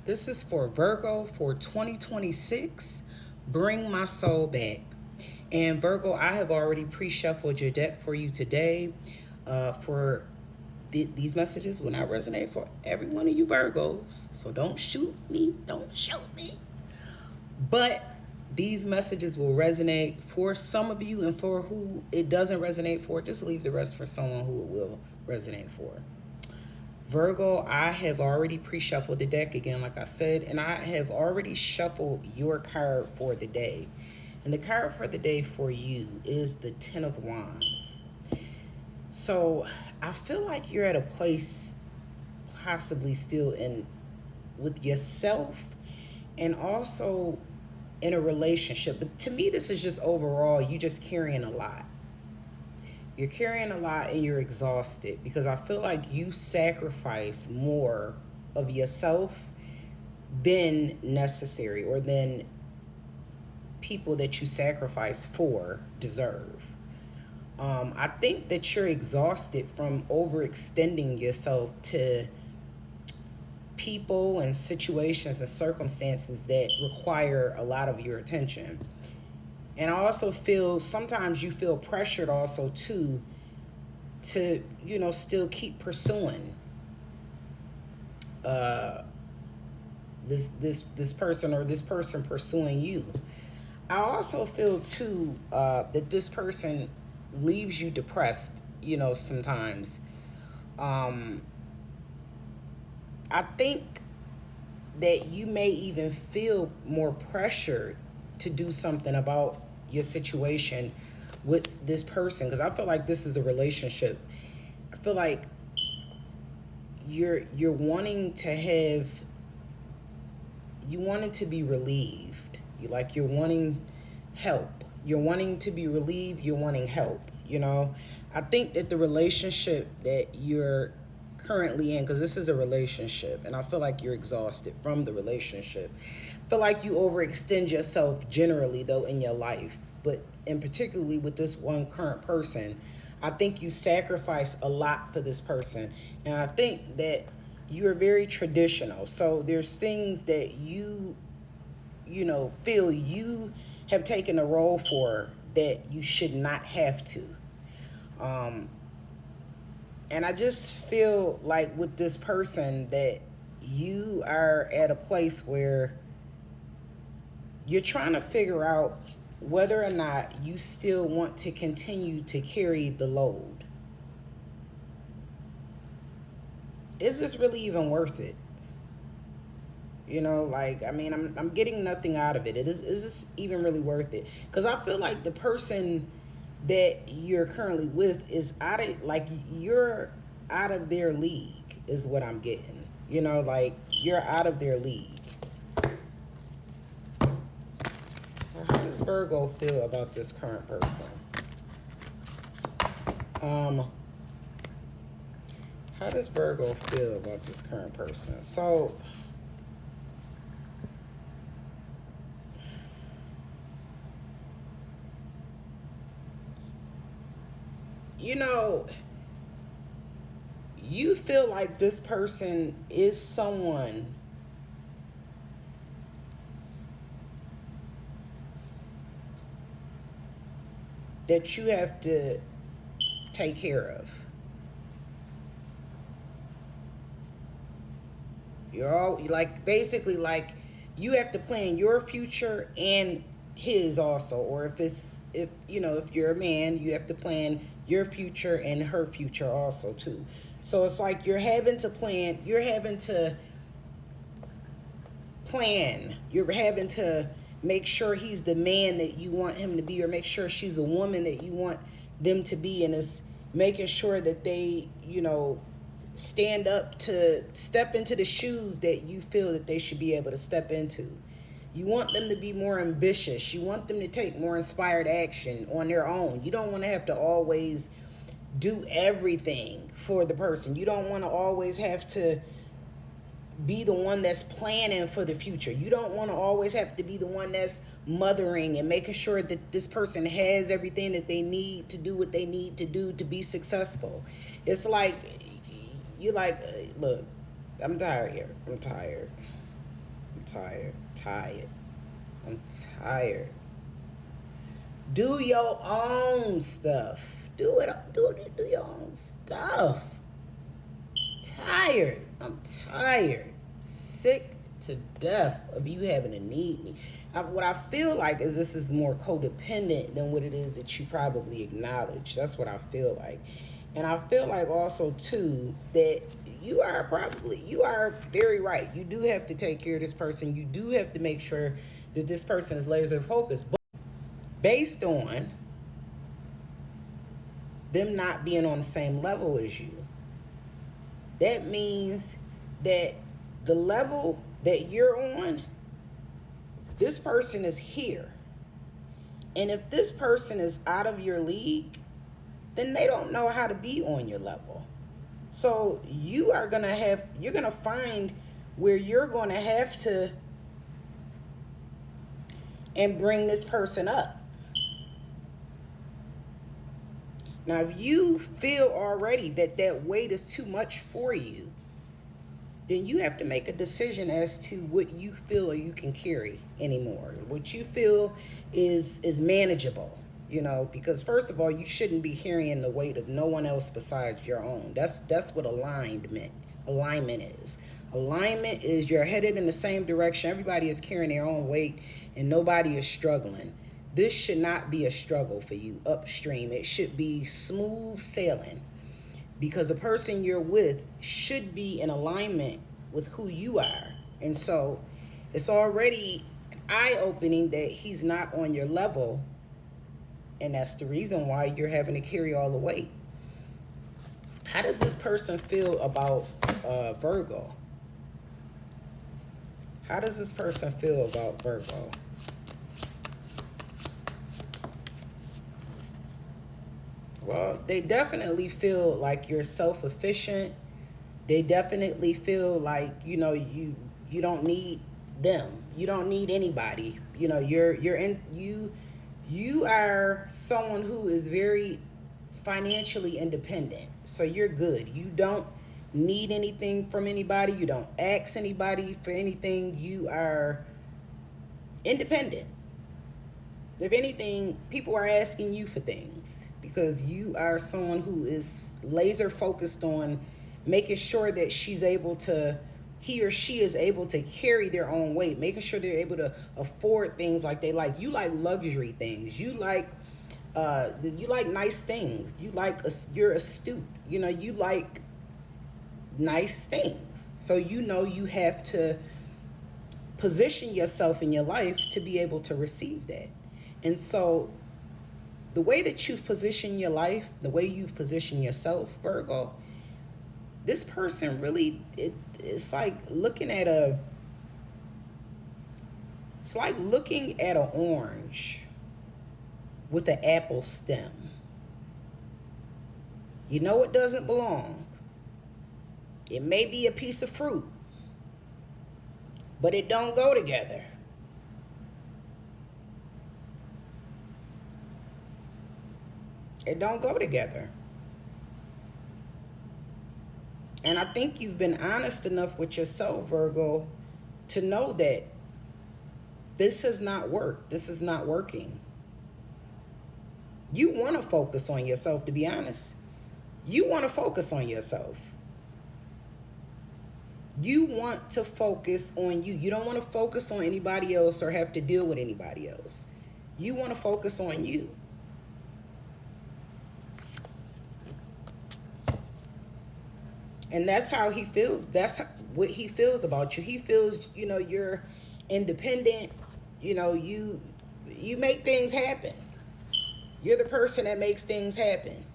This is for Virgo for 2026. Bring my soul back. And Virgo, I have already pre-shuffled your deck for you today. These messages will not resonate for every one of you Virgos. So don't shoot me. Don't shoot me. But these messages will resonate for some of you, and for who it doesn't resonate for, just leave the rest for someone who it will resonate for. Virgo, I have already pre-shuffled the deck again, like I said, and I have already shuffled your card for the day. And the card for the day for you is the Ten of Wands. So I feel like you're at a place possibly still with yourself and also in a relationship. But to me, this is just overall, you just carrying a lot. You're carrying a lot and you're exhausted because I feel like you sacrifice more of yourself than necessary or than people that you sacrifice for deserve. I think that you're exhausted from overextending yourself to people and situations and circumstances that require a lot of your attention. And I also feel sometimes you feel pressured also to still keep pursuing this person or this person pursuing you. I also feel too that this person leaves you depressed, sometimes. I think that you may even feel more pressured to do something about your situation with this person, because I feel like this is a relationship. I feel like you're wanting to be relieved. You're wanting help. You're wanting to be relieved. You're wanting help. I think that the relationship that you're currently in, because this is a relationship, and I feel like you're exhausted from the relationship. I feel like you overextend yourself generally though in your life, but in particularly with this one current person, I think you sacrifice a lot for this person. And I think that you're very traditional. So there's things that you feel you have taken a role for that you should not have to. And I just feel like with this person that you are at a place where you're trying to figure out whether or not you still want to continue to carry the load. Is this really even worth it? I'm getting nothing out of it. Is this even really worth it? Because I feel like the person that you're currently with is you're out of their league is what I'm getting. You're out of their league. How does Virgo feel about this current person? How does Virgo feel about this current person? So, you feel like this person is someone that you have to take care of. You're all basically you have to plan your future and his also, or if you're a man, you have to plan your future and her future also too. So it's like you're having to plan, you're having to make sure he's the man that you want him to be, or make sure she's a woman that you want them to be, and it's making sure that they stand up to step into the shoes that you feel that they should be able to step into. You want them to be more ambitious. You want them to take more inspired action on their own. You don't want to have to always do everything for the person. You don't want to always have to be the one that's planning for the future. You don't want to always have to be the one that's mothering and making sure that this person has everything that they need to do what they need to do to be successful. It's like, look, I'm tired here. I'm tired. tired. I'm tired. Do your own stuff. Do your own stuff. Tired. I'm tired. Sick to death of you having to need me. What I feel like is this is more codependent than what it is that you probably acknowledge. That's what I feel like. And I feel like also too that you are very right. You do have to take care of this person. You do have to make sure that this person is laser focused. But based on them not being on the same level as you, that means that the level that you're on, this person is here. And if this person is out of your league, then they don't know how to be on your level. So you're going to find where you're going to have to and bring this person up. Now, if you feel already that that weight is too much for you, then you have to make a decision as to what you feel or you can carry anymore. What you feel is manageable, because first of all, you shouldn't be carrying the weight of no one else besides your own. That's what alignment is. Alignment is you're headed in the same direction. Everybody is carrying their own weight and nobody is struggling. This should not be a struggle for you upstream. It should be smooth sailing, because the person you're with should be in alignment with who you are. And so it's already eye-opening that he's not on your level, and that's the reason why you're having to carry all the weight. How does this person feel about Virgo? How does this person feel about Virgo? Well, they definitely feel like you're self-efficient. They definitely feel like, you don't need them. You don't need anybody. You are someone who is very financially independent. So you're good. You don't need anything from anybody. You don't ask anybody for anything. You are independent. If anything, people are asking you for things because you are someone who is laser focused on making sure that he or she is able to carry their own weight, making sure they're able to afford things like they like. You like luxury things. You like nice things. You're astute. You like nice things. So you have to position yourself in your life to be able to receive that. And so the way that you've positioned your life, the way you've positioned yourself, Virgo, this person really, it's like looking at an orange with an apple stem. You know it doesn't belong. It may be a piece of fruit, but it don't go together. It don't go together. And I think you've been honest enough with yourself, Virgo, to know that this has not worked. This is not working. You want to focus on yourself, to be honest. You want to focus on yourself. You want to focus on you. You don't want to focus on anybody else or have to deal with anybody else. You want to focus on you. And that's how he feels. That's what he feels about you. He feels, you're independent. You make things happen. You're the person that makes things happen.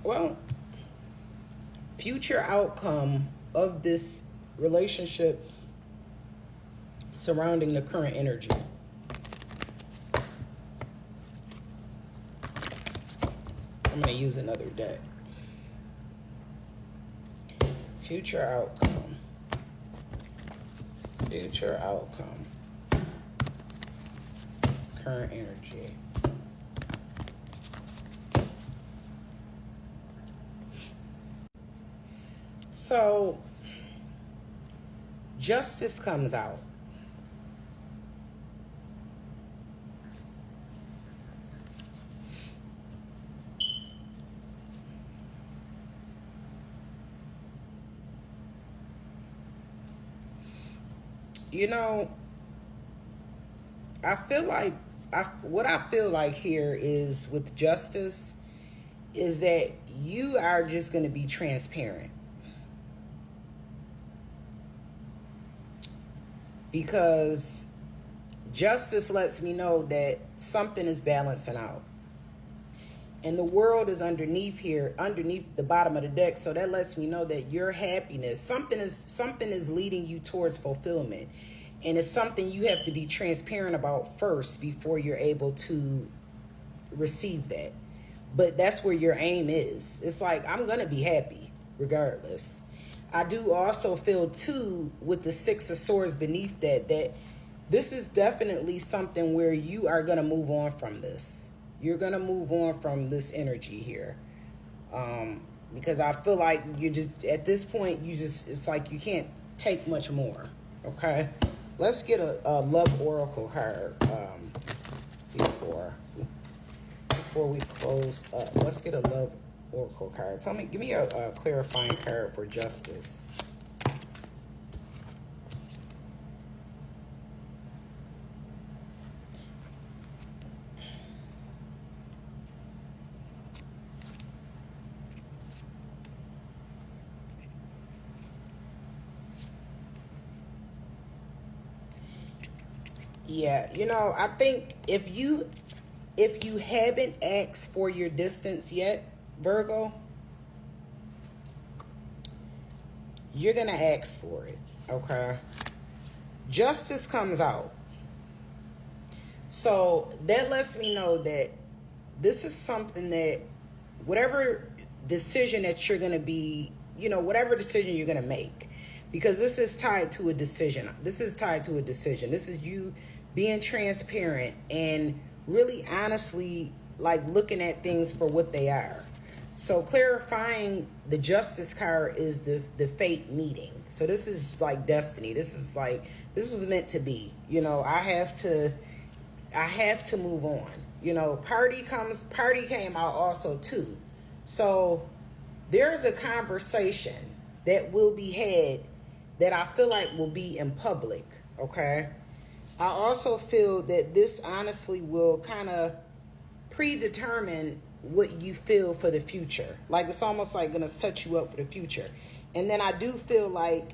Well, future outcome of this relationship surrounding the current energy. I'm going to use another deck. Future outcome. Future outcome. Current energy. So justice comes out. You know, I feel like what I feel like here is with justice is that you are just going to be transparent. Because justice lets me know that something is balancing out. And the world is underneath here, underneath the bottom of the deck. So that lets me know that your happiness, something is leading you towards fulfillment. And it's something you have to be transparent about first before you're able to receive that. But that's where your aim is. It's like, I'm going to be happy regardless. I do also feel too with the Six of Swords beneath that this is definitely something where you are going to move on from this. You're going to move on from this energy here. Because I feel like you just, at this point, it's like you can't take much more. Okay. Let's get a love oracle card before we close up. Let's get a love oracle card. Give me a clarifying card for justice. Yeah, I think if you haven't asked for your distance yet, Virgo, you're going to ask for it, okay? Justice comes out. So that lets me know that this is something that whatever decision that you're going to be, whatever decision you're going to make, because this is tied to a decision. This is you being transparent and really honestly, like looking at things for what they are. So clarifying the justice card is the fate meeting. So this is like destiny. This was meant to be. I have to move on. Party came out also too. So there's a conversation that will be had that I feel like will be in public, okay? I also feel that this honestly will kind of predetermine what you feel for the future. Like it's almost like going to set you up for the future. And then I do feel like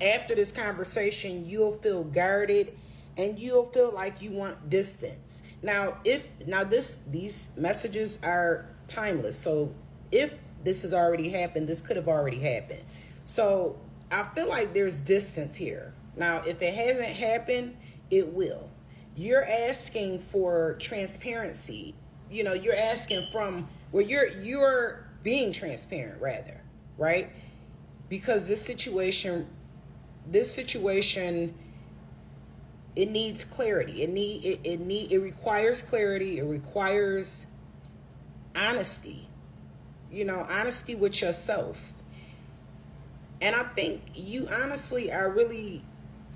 after this conversation, you'll feel guarded and you'll feel like you want distance. Now, these messages are timeless. So if this has already happened, this could have already happened. So I feel like there's distance here. Now, if it hasn't happened, it will. You're asking for transparency. You're asking you're being transparent rather, right? Because this situation, it needs clarity. It requires clarity. It requires honesty. Honesty with yourself. And I think you honestly are really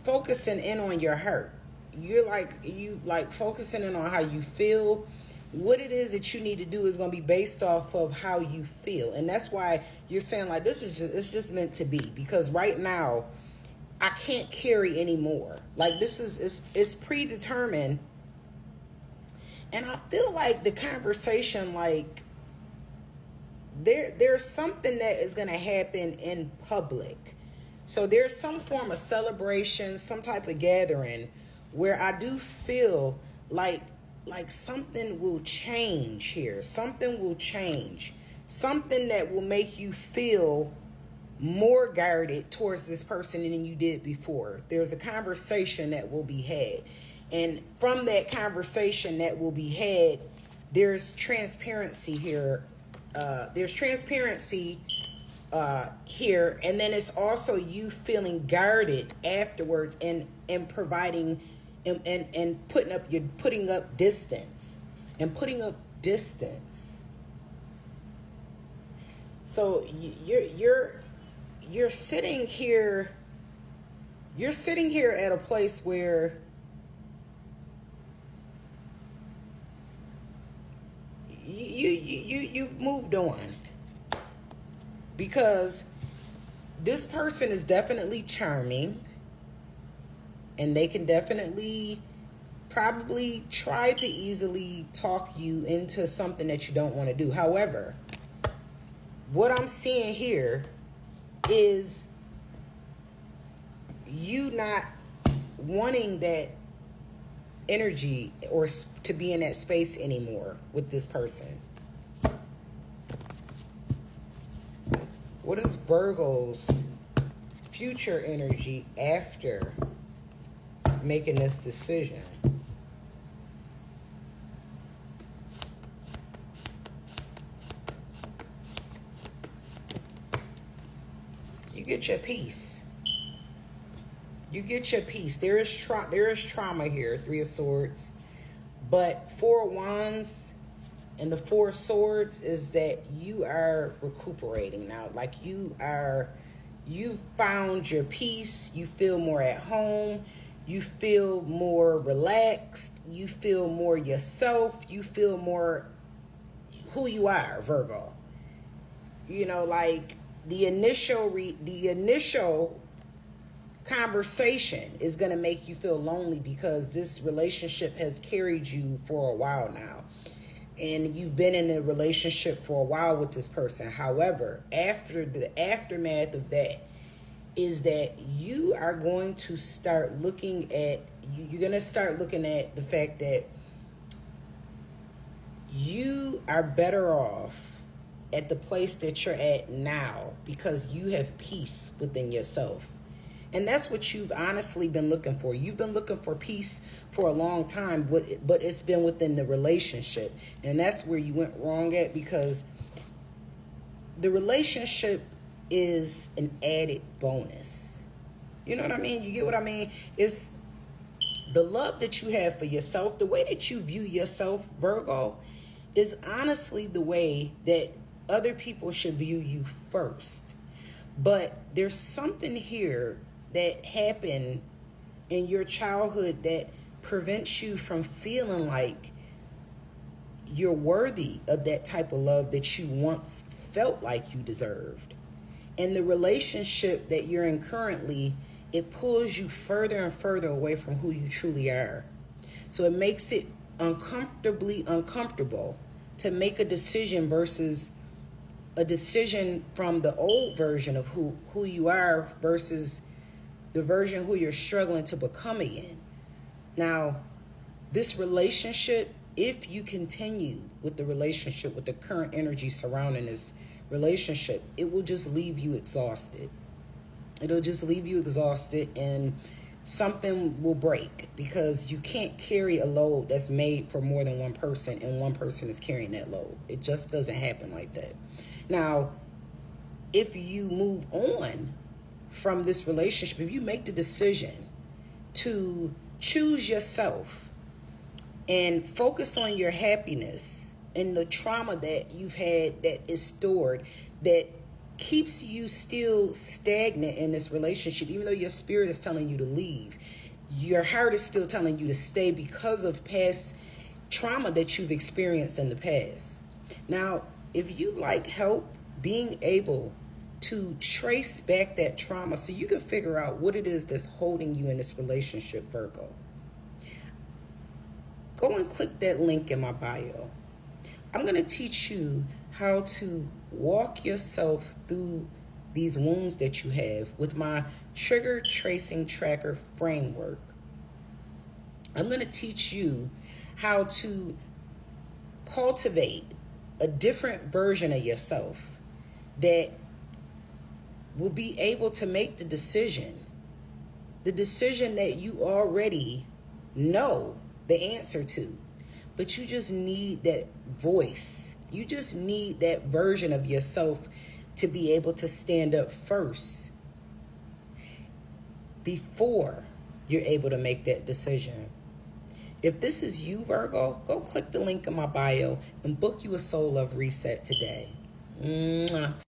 focusing in on your hurt. You're like focusing in on how you feel. What it is that you need to do is going to be based off of how you feel. And that's why you're saying like, it's just meant to be, because right now I can't carry anymore. Like it's predetermined. And I feel like the conversation, like there's something that is going to happen in public. So there's some form of celebration, some type of gathering where I do feel like something will change here. Something will change. Something that will make you feel more guarded towards this person than you did before. There's a conversation that will be had. And from that conversation that will be had, there's transparency here. Here, and then it's also you feeling guarded afterwards and providing and putting up distance. So you're sitting here. You're sitting here at a place where you've moved on, because this person is definitely charming, and they can definitely probably try to easily talk you into something that you don't want to do. However, what I'm seeing here is you not wanting that energy or to be in that space anymore with this person. What is Virgo's future energy after making this decision? You get your peace. You get your peace. There is trauma here, Three of Swords. But Four of Wands and the Four of Swords is that you are recuperating now. Like you found your peace. You feel more at home. You feel more relaxed. You feel more yourself. You feel more who you are, Virgo. You know, like the initial conversation is going to make you feel lonely, because this relationship has carried you for a while now, and you've been in a relationship for a while with this person. However, after the aftermath of that is that you are going to start looking at the fact that you are better off at the place that you're at now, because you have peace within yourself. And that's what you've honestly been looking for. You've been looking for peace for a long time, but it's been within the relationship. And that's where you went wrong at, because the relationship is an added bonus. You know what I mean? You get what I mean? It's the love that you have for yourself, the way that you view yourself, Virgo, is honestly the way that other people should view you first. But there's something here that happened in your childhood that prevents you from feeling like you're worthy of that type of love that you once felt like you deserved. And the relationship that you're in currently, it pulls you further and further away from who you truly are. So it makes it uncomfortably uncomfortable to make a decision versus a decision from the old version of who you are versus the version who you're struggling to become again. Now, this relationship, if you continue with the relationship, with the current energy surrounding this relationship, it will just leave you exhausted. It'll just leave you exhausted, and something will break, because you can't carry a load that's made for more than one person and one person is carrying that load. It just doesn't happen like that. Now, if you move on from this relationship, if you make the decision to choose yourself and focus on your happiness and the trauma that you've had that is stored, that keeps you still stagnant in this relationship, even though your spirit is telling you to leave, your heart is still telling you to stay because of past trauma that you've experienced in the past. Now, if you like help being able to trace back that trauma so you can figure out what it is that's holding you in this relationship, Virgo, go and click that link in my bio. I'm going to teach you how to walk yourself through these wounds that you have with my trigger tracing tracker framework. I'm going to teach you how to cultivate a different version of yourself that will be able to make the decision that you already know the answer to, but you just need that voice. You just need that version of yourself to be able to stand up first before you're able to make that decision. If this is you, Virgo, go click the link in my bio and book you a soul love reset today. Mwah.